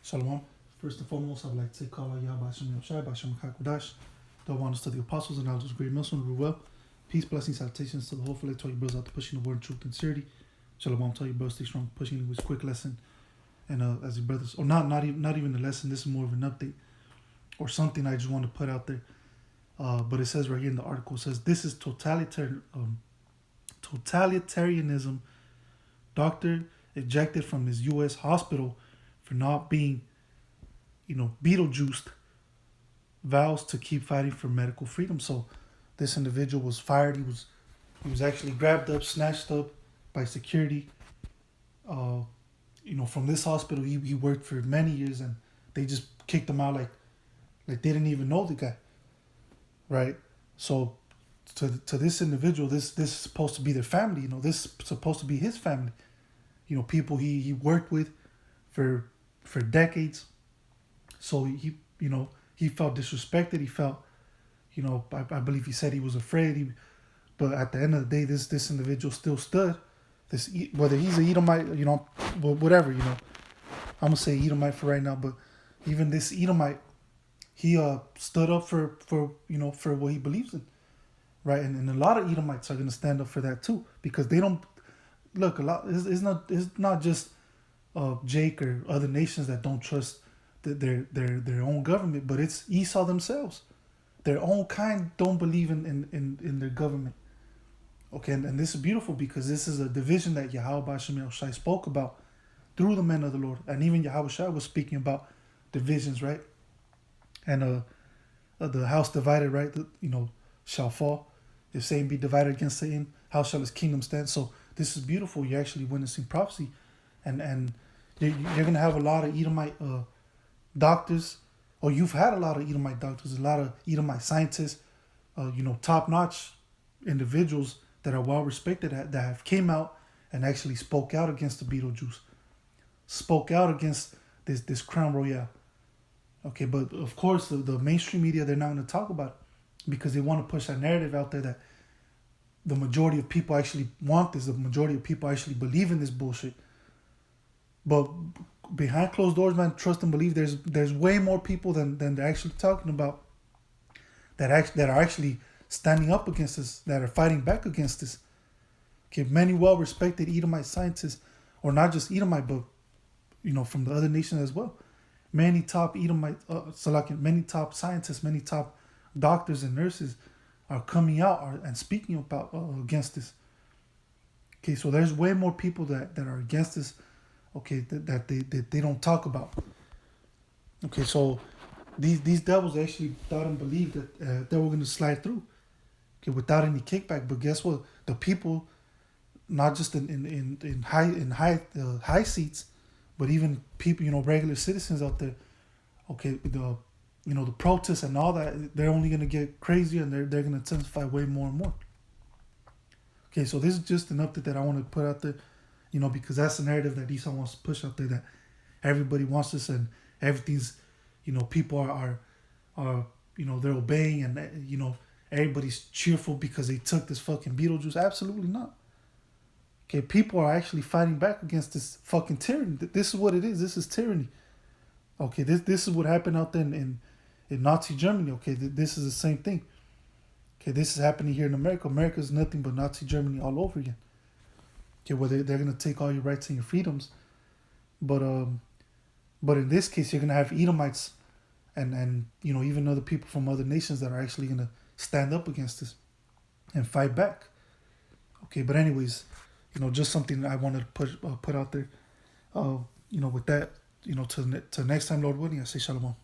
Shalom. First and foremost, I would like to take call Yah Basham Yoshai, Basham Kakudash. The honors to the apostles and elders, great Muslim, rule well. Peace, blessings, salutations to the whole flight. To all you brothers out there pushing the word, truth, and sincerity. Shalom. Tell you brothers stay strong, pushing it was a quick lesson. And as your brothers, or not even a lesson. This is more of an update or something I just want to put out there. But it says right here in the article, it says this is totalitarianism. Doctor ejected from his U.S. hospital for not being, beetlejuiced, vows to keep fighting for medical freedom. So this individual was fired. He was actually grabbed up, snatched up by security. From this hospital, he worked for many years, and they just kicked him out like they didn't even know the guy, right? So to this individual, this is supposed to be their family. This is supposed to be his family. People he worked with for decades. So he felt disrespected. He felt, I believe he said he was afraid. But at the end of the day, this individual still stood. Whether he's a Edomite, whatever, I'm gonna say Edomite for right now. But even this Edomite, he stood up for what he believes in, right? And a lot of Edomites are gonna stand up for that too, because they don't look a lot. It's not just Jake or other nations that don't trust their own government, but it's Esau themselves. Their own kind don't believe in their government. Okay, and this is beautiful because this is a division that Yahweh Basham Shai spoke about through the men of the Lord. And even Yahweh Shai was speaking about divisions, right? And the house divided, right, shall fall. If Satan be divided against Satan, how shall his kingdom stand? So this is beautiful. You're actually witnessing prophecy. And you're going to have a lot of Edomite doctors, or you've had a lot of Edomite doctors, a lot of Edomite scientists, top-notch individuals that are well respected that have came out and actually spoke out against the beetlejuice, spoke out against this crown royale. Okay, but of course the mainstream media, they're not going to talk about it because they want to push that narrative out there that the majority of people actually want this, the majority of people actually believe in this bullshit. But behind closed doors, man, trust and believe, there's way more people than they're actually talking about that are actually standing up against this, that are fighting back against this. Okay, many well-respected Edomite scientists, or not just Edomite, but from the other nations as well. Many top Edomite, many top scientists, many top doctors and nurses are coming out and speaking about against this. Okay, so there's way more people that are against this. Okay, that they don't talk about. Okay, so these devils actually thought and believed that they were going to slide through. Okay, without any kickback. But guess what? The people, not just in high seats, but even people, regular citizens out there. Okay, the protests and all that, they're only gonna get crazier, and they're gonna intensify way more and more. Okay, so this is just an update that I want to put out there, because that's the narrative that Esau wants to push out there, that everybody wants this and everything's, people are they're obeying, and everybody's cheerful because they took this fucking beetlejuice. Absolutely not. Okay, people are actually fighting back against this fucking tyranny. This is what it is. This is tyranny. Okay, this is what happened out there in Nazi Germany. Okay, this is the same thing. Okay, this is happening here in America. America is nothing but Nazi Germany all over again. Okay, where they're gonna take all your rights and your freedoms, but in this case, you're gonna have Edomites and even other people from other nations that are actually gonna stand up against this and fight back. Okay, but anyways, just something that I wanted to put out there. With that, till next time, Lord willing, I say shalom.